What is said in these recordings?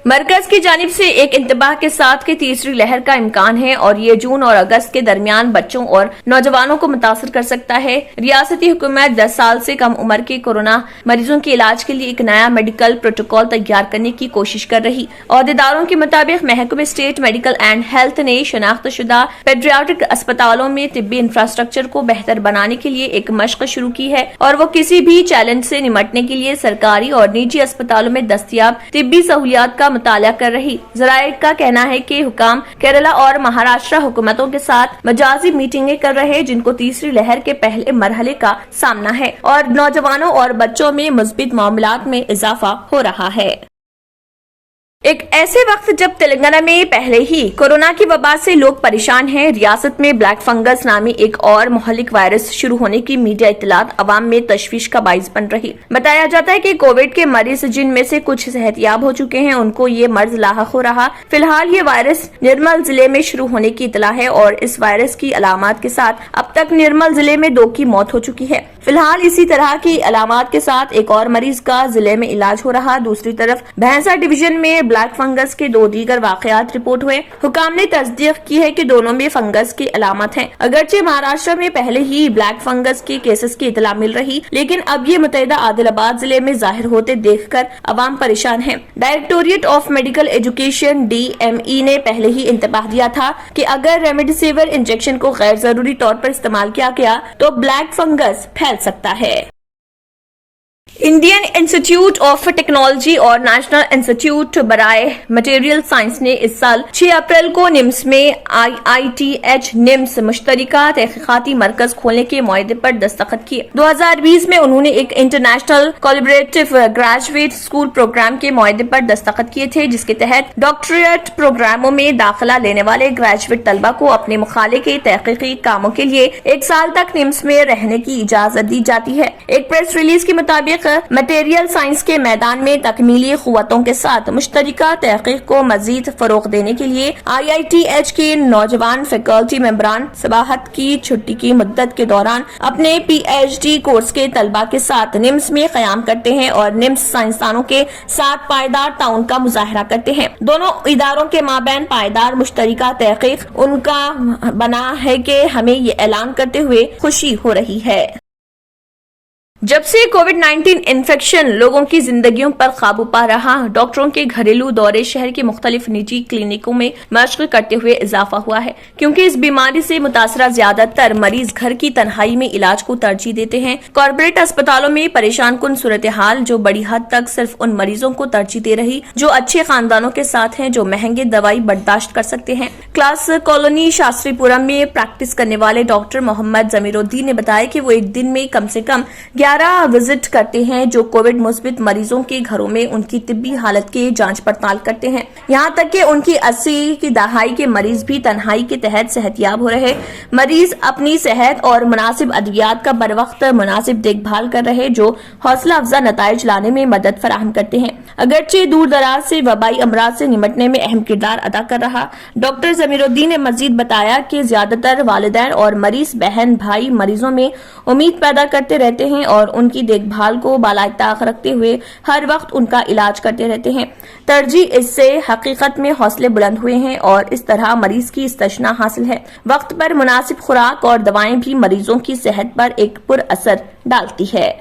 مرکز کی جانب سے ایک انتباہ کے ساتھ کہ تیسری لہر کا امکان ہے اور یہ جون اور اگست کے درمیان بچوں اور نوجوانوں کو متاثر کر سکتا ہے۔ ریاستی حکومت 10 سال سے کم عمر کے کورونا مریضوں کے علاج کے لیے ایک نیا میڈیکل پروٹوکول تیار کرنے کی کوشش کر رہی۔ عہدیداروں کے مطابق محکمہ اسٹیٹ میڈیکل اینڈ ہیلتھ نے شناخت شدہ پیڈیاٹرک اسپتالوں میں طبی انفراسٹرکچر کو بہتر بنانے کے لیے ایک مشق شروع کی ہے اور وہ کسی بھی چیلنج سے نمٹنے کے لیے سرکاری اور نجی اسپتالوں میں دستیاب طبی سہولیات کا مطالعہ کر رہی۔ ذرائع کا کہنا ہے کہ حکام کیرلا اور مہاراشٹر حکومتوں کے ساتھ مجازی میٹنگیں کر رہے ہیں جن کو تیسری لہر کے پہلے مرحلے کا سامنا ہے اور نوجوانوں اور بچوں میں مثبت معاملات میں اضافہ ہو رہا ہے۔ ایک ایسے وقت جب تلنگانہ میں پہلے ہی کورونا کی وبا سے لوگ پریشان ہیں، ریاست میں بلیک فنگس نامی ایک اور مہلک وائرس شروع ہونے کی میڈیا اطلاعات عوام میں تشویش کا باعث بن رہی۔ بتایا جاتا ہے کہ کووڈ کے مریض جن میں سے کچھ صحت یاب ہو چکے ہیں ان کو یہ مرض لاحق ہو رہا۔ فی الحال یہ وائرس نرمل ضلع میں شروع ہونے کی اطلاع ہے اور اس وائرس کی علامات کے ساتھ اب تک نرمل ضلع میں 2 کی موت ہو چکی ہے۔ فی الحال اسی طرح کی علامات کے ساتھ ایک اور مریض کا ضلع میں علاج ہو رہا۔ دوسری طرف بھینسا ڈویژن میں بلیک فنگس کے 2 دیگر واقعات رپورٹ ہوئے۔ حکام نے تصدیق کی ہے کہ دونوں میں فنگس کی علامات ہیں۔ اگرچہ مہاراشٹر میں پہلے ہی بلیک فنگس کے کیسز کی اطلاع مل رہی، لیکن اب یہ متحدہ عادل آباد ضلع میں ظاہر ہوتے دیکھ کر عوام پریشان ہیں۔ Directorate of medical education DME نے پہلے ہی انتباہ دیا تھا کہ اگر ریمڈیسیور انجیکشن کو غیر ضروری طور پر استعمال کیا گیا تو بلیک فنگس پھیل سکتا ہے۔ انڈین انسٹیٹیوٹ آف ٹیکنالوجی اور نیشنل انسٹیٹیوٹ برائے مٹیریل سائنس نے اس سال 6 اپریل کو نمس میں IITH نمس مشترکہ تحقیقاتی مرکز کھولنے کے معاہدے پر دستخط کیے۔ 2020 میں انہوں نے ایک international collaborative graduate school program کے معاہدے پر دستخط کیے تھے جس کے تحت ڈاکٹریٹ پروگراموں میں داخلہ لینے والے گریجویٹ طلبہ کو اپنے مخالے کے تحقیقی کاموں کے لیے 1 سال تک نمس میں رہنے کی اجازت دی جاتی ہے۔ ایک پریس ریلیز کے مطابق مٹیریل سائنس کے میدان میں تکمیلی قوتوں کے ساتھ مشترکہ تحقیق کو مزید فروغ دینے کے لیے IITH کے نوجوان فیکلٹی ممبران سباہت کی چھٹی کی مدت کے دوران اپنے PhD کورس کے طلبہ کے ساتھ نمس میں قیام کرتے ہیں اور نمس سائنسدانوں کے ساتھ پائیدار تعاون کا مظاہرہ کرتے ہیں۔ دونوں اداروں کے مابین پائیدار مشترکہ تحقیق ان کا بنا ہے کہ ہمیں یہ اعلان کرتے ہوئے خوشی ہو رہی ہے۔ جب سے کووڈ-19 انفیکشن لوگوں کی زندگیوں پر قابو پا رہا، ڈاکٹروں کے گھریلو دورے شہر کے مختلف نجی کلینکوں میں مشق کرتے ہوئے اضافہ ہوا ہے کیونکہ اس بیماری سے متاثرہ زیادہ تر مریض گھر کی تنہائی میں علاج کو ترجیح دیتے ہیں۔ کارپوریٹ اسپتالوں میں پریشان کن صورتحال جو بڑی حد تک صرف ان مریضوں کو ترجیح دے رہی جو اچھے خاندانوں کے ساتھ ہیں جو مہنگے دوائی برداشت کر سکتے ہیں۔ کلاس کالونی شاستری پورم میں پریکٹس کرنے والے ڈاکٹر محمد ضمیر الدین نے بتایا کہ وہ ایک دن میں کم سے کم 11 وزٹ کرتے ہیں جو کووڈ مثبت مریضوں کے گھروں میں ان کی طبی حالت کے جانچ پڑتال کرتے ہیں، یہاں تک کہ ان کی 80 کی دہائی کے مریض بھی تنہائی کے تحت صحت یاب ہو رہے۔ مریض اپنی صحت اور مناسب ادویات کا بر وقت مناسب دیکھ بھال کر رہے جو حوصلہ افزا نتائج لانے میں مدد فراہم کرتے ہیں، اگرچہ دور دراز سے وبائی امراض سے نمٹنے میں اہم کردار ادا کر رہا۔ ڈاکٹر ضمیر الدین نے مزید بتایا کہ زیادہ تر والدین اور مریض بہن بھائی مریضوں میں امید پیدا کرتے رہتے ہیں اور ان کی دیکھ بھال کو بالائے طاق رکھتے ہوئے ہر وقت ان کا علاج کرتے رہتے ہیں۔ ترجیح اس سے حقیقت میں حوصلے بلند ہوئے ہیں اور اس طرح مریض کی استثنا حاصل ہے۔ وقت پر مناسب خوراک اور دوائیں بھی مریضوں کی صحت پر ایک پر اثر ڈالتی ہے۔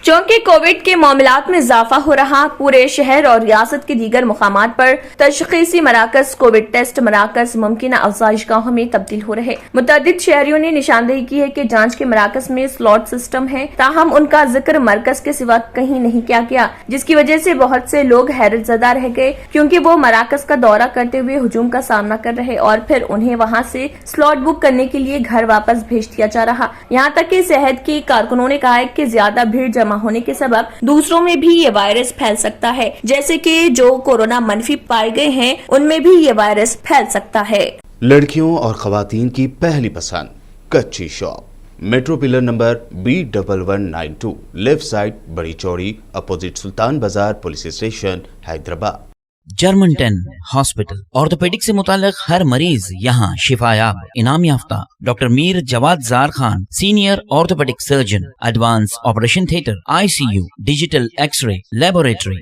چونکہ کووڈ کے معاملات میں اضافہ ہو رہا، پورے شہر اور ریاست کے دیگر مقامات پر تشخیصی مراکز کووڈ ٹیسٹ مراکز ممکنہ افزائش گاہوں میں تبدیل ہو رہے۔ متعدد شہریوں نے نشاندہی کی ہے کہ جانچ کے مراکز میں سلاٹ سسٹم ہے، تاہم ان کا ذکر مرکز کے سوا کہیں نہیں کیا گیا، جس کی وجہ سے بہت سے لوگ حیرت زدہ رہ گئے کیونکہ وہ مراکز کا دورہ کرتے ہوئے ہجوم کا سامنا کر رہے اور پھر انہیں وہاں سے سلاٹ بک کرنے کے لیے گھر واپس بھیج دیا جا رہا۔ یہاں تک کہ صحت کے کارکنوں نے کہا ہے کہ زیادہ بھیڑ جمع ہونے کے سبب دوسروں میں بھی یہ وائرس پھیل سکتا ہے، جیسے کہ جو کورونا منفی پائے گئے ہیں ان میں بھی یہ وائرس پھیل سکتا ہے۔ لڑکیوں اور خواتین کی پہلی پسند کچی shop, metro pillar number B1192، left side, بڑی چوڑی، opposite Sultan Bazaar police station, Hyderabad. جرمنٹن ہاسپٹل، آرتھوپیڈک سے متعلق ہر مریض یہاں شفا یاب۔ انعام یافتہ ڈاکٹر میر جواد زار Khan, senior orthopaedic surgeon, advance operation theatre, ICU، digital X ray laboratory,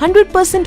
100%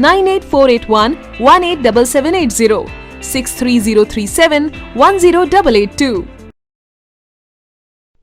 98481 187780, 63037 10882।